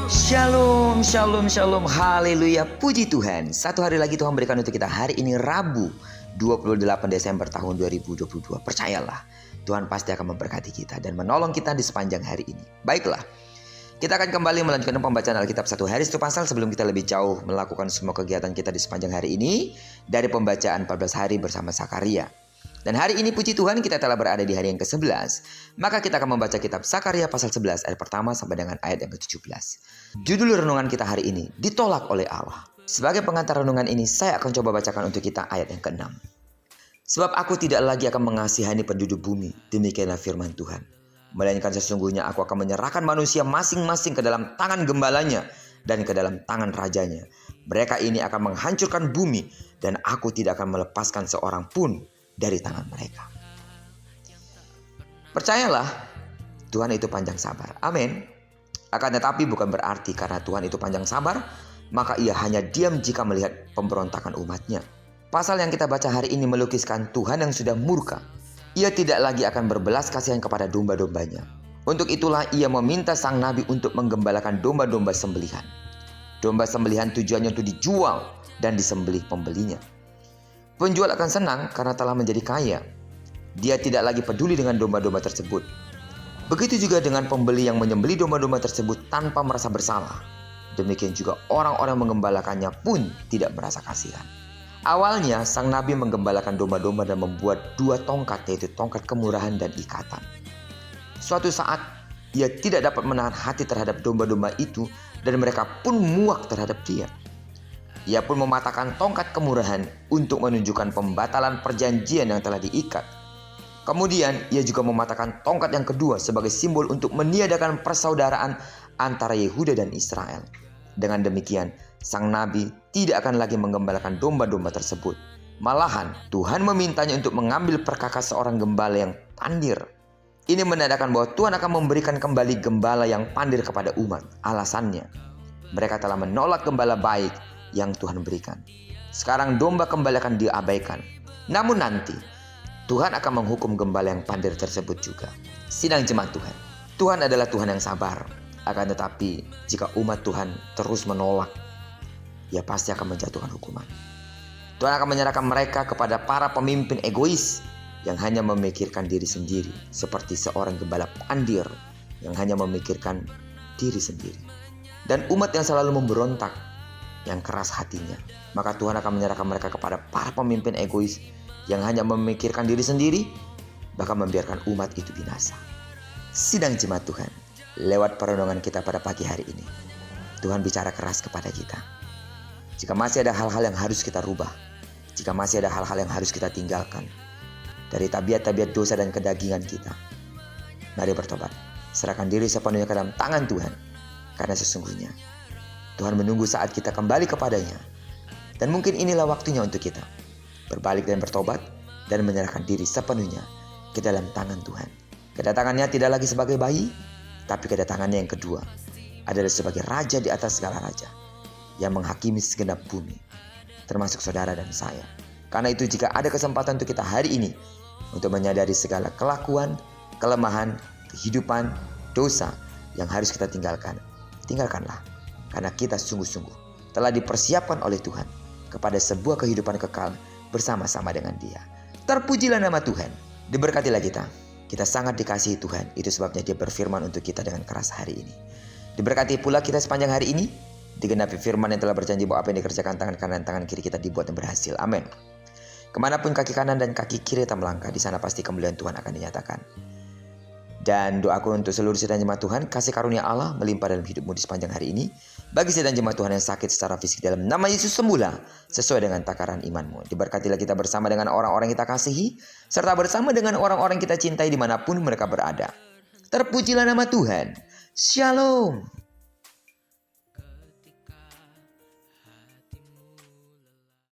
Shalom, shalom, shalom, haleluya, puji Tuhan. Satu hari lagi Tuhan berikan untuk kita hari ini Rabu 28 Desember tahun 2022. Percayalah, Tuhan pasti akan memberkati kita dan menolong kita di sepanjang hari ini. Baiklah, kita akan kembali melanjutkan pembacaan Alkitab satu hari satu pasal sebelum kita lebih jauh melakukan semua kegiatan kita di sepanjang hari ini dari pembacaan 14 hari bersama Sakaria. Dan hari ini puji Tuhan kita telah berada di hari yang ke-11. Maka kita akan membaca kitab Sakaria pasal 11 ayat pertama sampai dengan ayat yang ke-17. Judul renungan kita hari ini, ditolak oleh Allah. Sebagai pengantar renungan ini, saya akan coba bacakan untuk kita ayat yang ke-6. Sebab aku tidak lagi akan mengasihani penduduk bumi, demikianlah firman Tuhan. Melainkan sesungguhnya aku akan menyerahkan manusia masing-masing ke dalam tangan gembalanya dan ke dalam tangan rajanya. Mereka ini akan menghancurkan bumi dan aku tidak akan melepaskan seorang pun dari tangan mereka. Percayalah, Tuhan itu panjang sabar. Amin. Akan tetapi bukan berarti karena Tuhan itu panjang sabar, maka ia hanya diam jika melihat pemberontakan umatnya. Pasal yang kita baca hari ini melukiskan Tuhan yang sudah murka. Ia tidak lagi akan berbelas kasihan kepada domba-dombanya. Untuk itulah ia meminta sang nabi untuk menggembalakan domba-domba sembelihan. Domba sembelihan tujuannya untuk dijual dan disembelih pembelinya. Penjual akan senang karena telah menjadi kaya. Dia tidak lagi peduli dengan domba-domba tersebut. Begitu juga dengan pembeli yang menyembelih domba-domba tersebut tanpa merasa bersalah. Demikian juga orang-orang menggembalakannya pun tidak merasa kasihan. Awalnya sang nabi menggembalakan domba-domba dan membuat dua tongkat, yaitu tongkat kemurahan dan ikatan. Suatu saat ia tidak dapat menahan hati terhadap domba-domba itu dan mereka pun muak terhadap dia. Ia pun mematahkan tongkat kemurahan untuk menunjukkan pembatalan perjanjian yang telah diikat. Kemudian ia juga mematahkan tongkat yang kedua sebagai simbol untuk meniadakan persaudaraan antara Yehuda dan Israel. Dengan demikian, sang nabi tidak akan lagi menggembalakan domba-domba tersebut. Malahan Tuhan memintanya untuk mengambil perkakas seorang gembala yang pandir. Ini menandakan bahwa Tuhan akan memberikan kembali gembala yang pandir kepada umat. Alasannya, mereka telah menolak gembala baik yang Tuhan berikan. Sekarang domba kembali akan diabaikan. Namun nanti Tuhan akan menghukum gembala yang pandir tersebut juga. Sidang jemaat Tuhan, Tuhan adalah Tuhan yang sabar. Akan tetapi jika umat Tuhan terus menolak, ia pasti akan menjatuhkan hukuman. Tuhan akan menyerahkan mereka kepada para pemimpin egois yang hanya memikirkan diri sendiri, seperti seorang gembala pandir yang hanya memikirkan diri sendiri. Dan umat yang selalu memberontak, yang keras hatinya, maka Tuhan akan menyerahkan mereka kepada para pemimpin egois yang hanya memikirkan diri sendiri, bahkan membiarkan umat itu binasa. Sidang jemaat Tuhan, lewat perenungan kita pada pagi hari ini, Tuhan bicara keras kepada kita. Jika masih ada hal-hal yang harus kita rubah, jika masih ada hal-hal yang harus kita tinggalkan dari tabiat-tabiat dosa dan kedagingan kita, mari bertobat, serahkan diri sepenuhnya ke dalam tangan Tuhan, karena sesungguhnya Tuhan menunggu saat kita kembali kepadanya. Dan mungkin inilah waktunya untuk kita berbalik dan bertobat dan menyerahkan diri sepenuhnya ke dalam tangan Tuhan. Kedatangannya tidak lagi sebagai bayi, tapi kedatangannya yang kedua adalah sebagai raja di atas segala raja yang menghakimi segenap bumi, termasuk saudara dan saya. Karena itu jika ada kesempatan untuk kita hari ini untuk menyadari segala kelakuan, kelemahan, kehidupan, dosa yang harus kita tinggalkan, tinggalkanlah. Karena kita sungguh-sungguh telah dipersiapkan oleh Tuhan kepada sebuah kehidupan kekal bersama-sama dengan Dia. Terpujilah nama Tuhan. Diberkatilah kita. Kita sangat dikasihi Tuhan. Itu sebabnya Dia berfirman untuk kita dengan keras hari ini. Diberkati pula kita sepanjang hari ini. Digenapi firman yang telah berjanji bahwa apa yang dikerjakan tangan kanan tangan kiri kita dibuat dan berhasil. Amin. Kemanapun kaki kanan dan kaki kiri kita melangkah, di sana pasti kemuliaan Tuhan akan dinyatakan. Dan doaku untuk seluruh sidang jemaat Tuhan, kasih karunia Allah melimpah dalam hidupmu di sepanjang hari ini. Bagi sidang jemaat Tuhan yang sakit secara fisik, dalam nama Yesus sembuhlah sesuai dengan takaran imanmu. Diberkatilah kita bersama dengan orang-orang yang kita kasihi, serta bersama dengan orang-orang yang kita cintai dimanapun mereka berada. Terpujilah nama Tuhan. Shalom.